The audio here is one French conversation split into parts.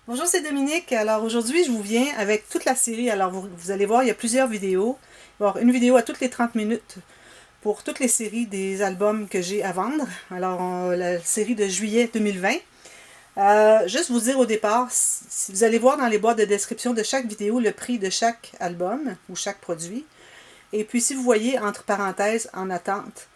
Bonjour, c'est Dominique. Alors aujourd'hui, je vous viens avec toute la série. Alors vous allez voir, il y a plusieurs vidéos. Il va y avoir une vidéo à toutes les 30 minutes pour toutes les séries des albums que j'ai à vendre. Alors la série de juillet 2020. Juste vous dire au départ, si vous allez voir dans les boîtes de description de chaque vidéo le prix de chaque album ou chaque produit. Et puis si vous voyez entre parenthèses en attente,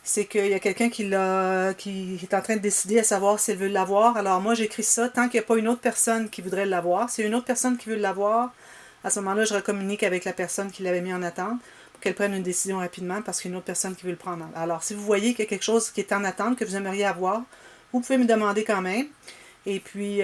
c'est qu'il y a quelqu'un qui est en train de décider à savoir s'il veut l'avoir. Alors moi j'écris ça tant qu'il n'y a pas une autre personne qui voudrait l'avoir. S'il y a une autre personne qui veut l'avoir, à ce moment-là je recommunique avec la personne qui l'avait mis en attente pour qu'elle prenne une décision rapidement parce qu'il y a une autre personne qui veut le prendre. Alors si vous voyez qu'il y a quelque chose qui est en attente, que vous aimeriez avoir, vous pouvez me demander quand même. Et puis,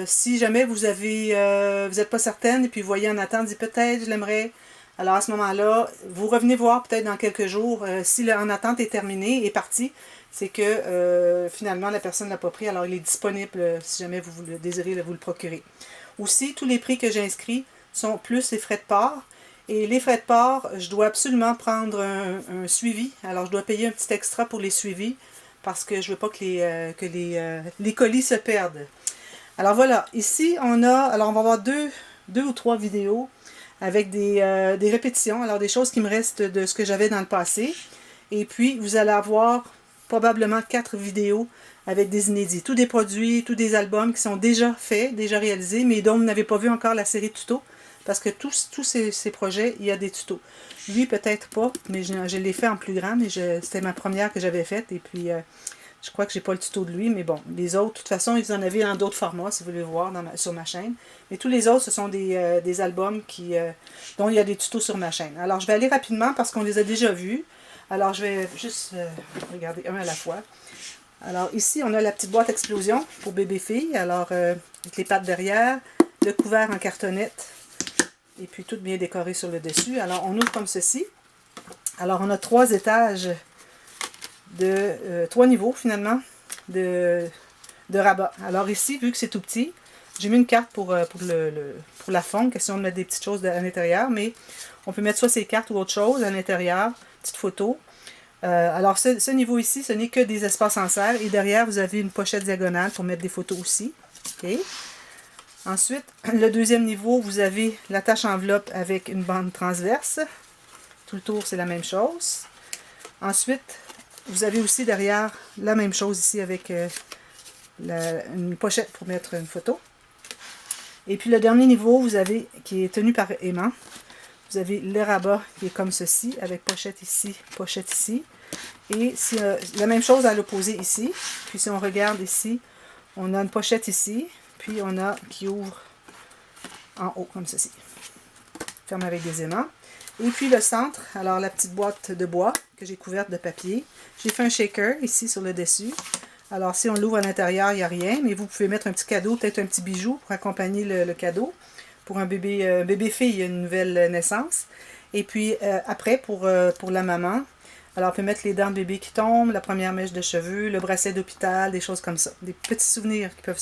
si jamais vous n'êtes pas certaine et puis vous voyez en attente, dites peut-être je l'aimerais. Alors à ce moment-là, vous revenez voir peut-être dans quelques jours si le en attente est terminé, est parti. C'est que finalement la personne ne l'a pas pris, alors il est disponible si jamais vous le désirez vous le procurer. Aussi, tous les prix que j'ai inscrits sont plus les frais de port. Et les frais de port, je dois absolument prendre un suivi. Alors je dois payer un petit extra pour les suivis parce que je ne veux pas que les colis se perdent. Alors voilà, ici on va avoir deux ou trois vidéos avec des répétitions, alors des choses qui me restent de ce que j'avais dans le passé. Et puis vous allez avoir probablement 4 vidéos avec des inédits. Tous des produits, tous des albums qui sont déjà faits, déjà réalisés, mais dont vous n'avez pas vu encore la série tuto. Parce que tous ces projets, il y a des tutos. Lui, peut-être pas, mais je l'ai fait en plus grand, mais c'était ma première que j'avais faite. Et puis, je crois que j'ai pas le tuto de lui, mais bon, les autres, de toute façon, ils en avaient dans d'autres formats, si vous voulez voir sur ma chaîne. Mais tous les autres, ce sont des albums dont il y a des tutos sur ma chaîne. Alors, je vais aller rapidement parce qu'on les a déjà vus. Alors, je vais juste regarder un à la fois. Alors, ici, on a la petite boîte explosion pour bébé-fille. Alors, avec les pattes derrière, le couvert en cartonnette, et puis tout bien décoré sur le dessus. Alors, on ouvre comme ceci. Alors, on a 3 étages de 3 niveaux, finalement, de rabat. Alors ici, vu que c'est tout petit, j'ai mis une carte pour la fond, question de mettre des petites choses à l'intérieur, mais on peut mettre soit ces cartes ou autre chose à l'intérieur, petite photo. Alors, ce niveau ici, ce n'est que des espaces en serre. Et derrière, vous avez une pochette diagonale pour mettre des photos aussi. OK. Ensuite, le deuxième niveau, vous avez l'attache enveloppe avec une bande transverse. Tout le tour, c'est la même chose. Ensuite, vous avez aussi derrière la même chose ici avec une pochette pour mettre une photo. Et puis le dernier niveau, vous avez, qui est tenu par aimant, vous avez le rabat qui est comme ceci, avec pochette ici. Et la même chose à l'opposé ici. Puis si on regarde ici, on a une pochette ici, puis on a qui ouvre en haut, comme ceci. Ferme avec des aimants. Et puis le centre, alors la petite boîte de bois que j'ai couverte de papier. J'ai fait un shaker ici sur le dessus. Alors si on l'ouvre à l'intérieur, il n'y a rien, mais vous pouvez mettre un petit cadeau, peut-être un petit bijou pour accompagner le cadeau. Pour un bébé-fille, une nouvelle naissance. Et puis après, pour la maman, alors on peut mettre les dents de bébé qui tombent, la première mèche de cheveux, le bracelet d'hôpital, des choses comme ça. Des petits souvenirs qui peuvent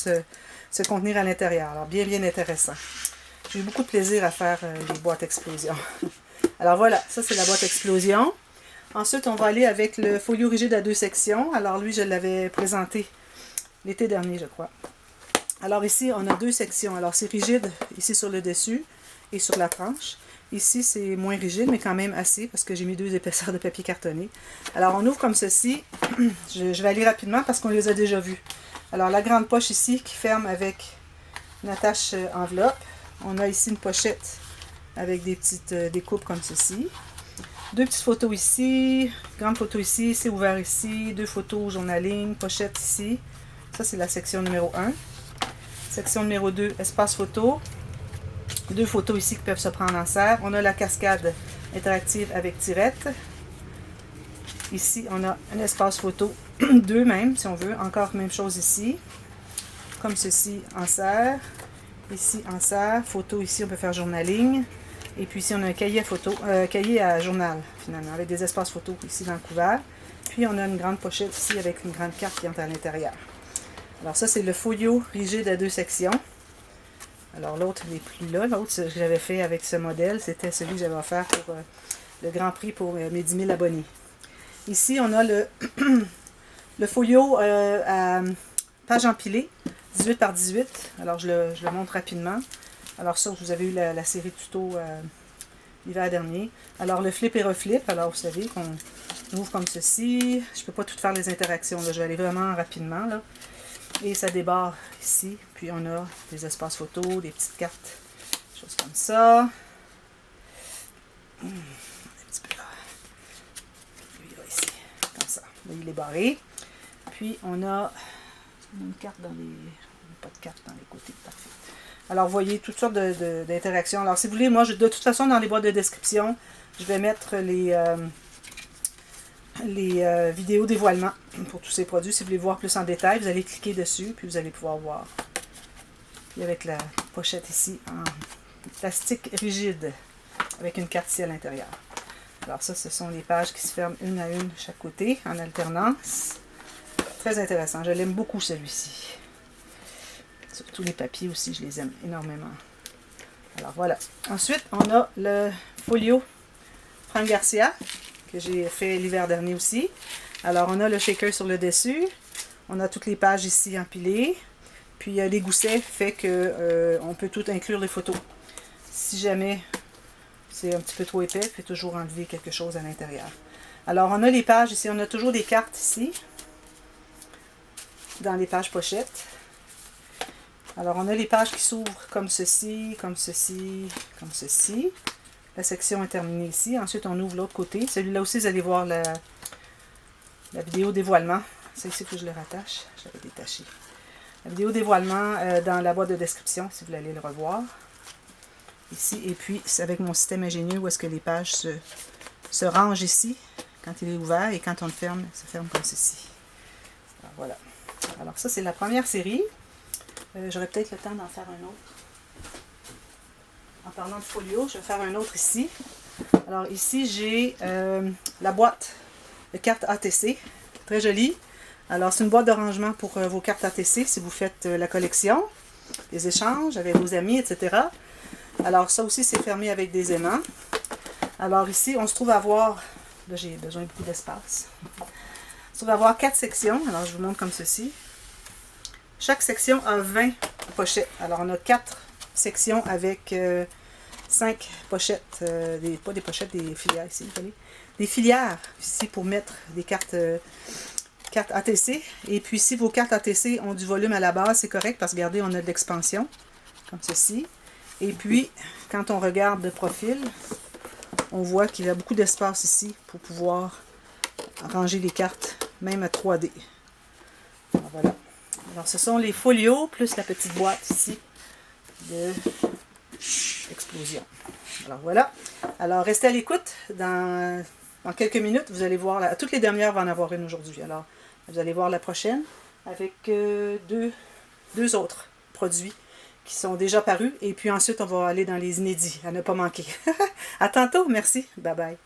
se contenir à l'intérieur. Alors bien intéressant. J'ai eu beaucoup de plaisir à faire les boîtes explosion. Alors voilà, ça c'est la boîte explosion. Ensuite, on va aller avec le folio rigide à 2 sections. Alors lui, je l'avais présenté l'été dernier, je crois. Alors ici, on a 2 sections. Alors c'est rigide ici sur le dessus et sur la tranche. Ici, c'est moins rigide, mais quand même assez, parce que j'ai mis 2 épaisseurs de papier cartonné. Alors on ouvre comme ceci. Je vais aller rapidement parce qu'on les a déjà vus. Alors la grande poche ici qui ferme avec une attache enveloppe. On a ici une pochette avec des petites découpes comme ceci. 2 petites photos ici, grande photo ici, c'est ouvert ici, 2 photos journaling, pochette ici. Ça, c'est la section numéro 1. Section numéro 2, espace photo. 2 photos ici qui peuvent se prendre en serre. On a la cascade interactive avec tirette. Ici, on a un espace photo, 2 même, si on veut. Encore même chose ici. Comme ceci, en serre. Ici, en serre. Photo ici, on peut faire journaling. Et puis ici, on a un cahier à photo, cahier à journal, finalement, avec des espaces photos ici dans le couvert. Puis on a une grande pochette ici avec une grande carte qui entre à l'intérieur. Alors ça, c'est le folio rigide à 2 sections. Alors l'autre n'est plus là. L'autre que j'avais fait avec ce modèle, c'était celui que j'avais offert pour le Grand Prix pour mes 10 000 abonnés. Ici, on a le folio à page empilée 18 par 18. Alors, je le montre rapidement. Alors ça, vous avez eu la série tuto l'hiver dernier. Alors, le flip et reflip. Alors, vous savez qu'on ouvre comme ceci. Je ne peux pas tout faire les interactions, là. Je vais aller vraiment rapidement, là. Et ça débarre ici. Puis, on a des espaces photos, des petites cartes, des choses comme ça. Un petit peu là. Puis, là, ici, comme ça. Là, il est barré. Puis, on a une carte dans les... Pas de carte dans les côtés. Parfait. Alors, vous voyez toutes sortes d'interactions. Alors, si vous voulez, moi, de toute façon, dans les boîtes de description, je vais mettre les vidéos dévoilement pour tous ces produits. Si vous voulez voir plus en détail, vous allez cliquer dessus, puis vous allez pouvoir voir. Puis avec la pochette ici, en plastique rigide, avec une carte ici à l'intérieur. Alors ça, ce sont les pages qui se ferment une à une chaque côté, en alternance. Très intéressant. Je l'aime beaucoup, celui-ci. Surtout les papiers aussi, je les aime énormément. Alors voilà. Ensuite, on a le folio Franck Garcia, que j'ai fait l'hiver dernier aussi. Alors, on a le shaker sur le dessus. On a toutes les pages ici empilées. Puis, les goussets fait que on peut tout inclure les photos. Si jamais c'est un petit peu trop épais, il faut toujours enlever quelque chose à l'intérieur. Alors, on a les pages ici. On a toujours des cartes ici, dans les pages pochettes. Alors, on a les pages qui s'ouvrent comme ceci, comme ceci, comme ceci. La section est terminée ici. Ensuite, on ouvre l'autre côté. Celui-là aussi, vous allez voir la vidéo dévoilement. C'est ici que je le rattache. Je l'avais détaché. La vidéo dévoilement dans la boîte de description, si vous voulez aller le revoir. Ici. Et puis, c'est avec mon système ingénieux où est-ce que les pages se rangent ici, quand il est ouvert. Et quand on le ferme, ça ferme comme ceci. Alors, voilà. Alors, ça, c'est la première série. J'aurais peut-être le temps d'en faire un autre. En parlant de folio, je vais faire un autre ici. Alors ici, j'ai la boîte de cartes ATC. Très jolie. Alors c'est une boîte de rangement pour vos cartes ATC si vous faites la collection, les échanges avec vos amis, etc. Alors ça aussi, c'est fermé avec des aimants. Alors ici, on se trouve à avoir... Là, j'ai besoin de beaucoup d'espace. On se trouve à avoir 4 sections. Alors je vous montre comme ceci. Chaque section a 20 pochettes. Alors, on a 4 sections avec 5 pochettes. Pas des pochettes, des filières ici. Vous voyez. Des filières ici pour mettre des cartes ATC. Et puis, si vos cartes ATC ont du volume à la base, c'est correct parce que, regardez, on a de l'expansion, comme ceci. Et puis, quand on regarde de profil, on voit qu'il y a beaucoup d'espace ici pour pouvoir ranger les cartes, même à 3D. Alors, voilà. Alors, ce sont les folios, plus la petite boîte ici de explosion. Alors, voilà. Alors, restez à l'écoute. Dans quelques minutes, vous allez voir, toutes les dernières vont en avoir une aujourd'hui. Alors, vous allez voir la prochaine avec deux autres produits qui sont déjà parus. Et puis ensuite, on va aller dans les inédits, à ne pas manquer. À tantôt. Merci. Bye bye.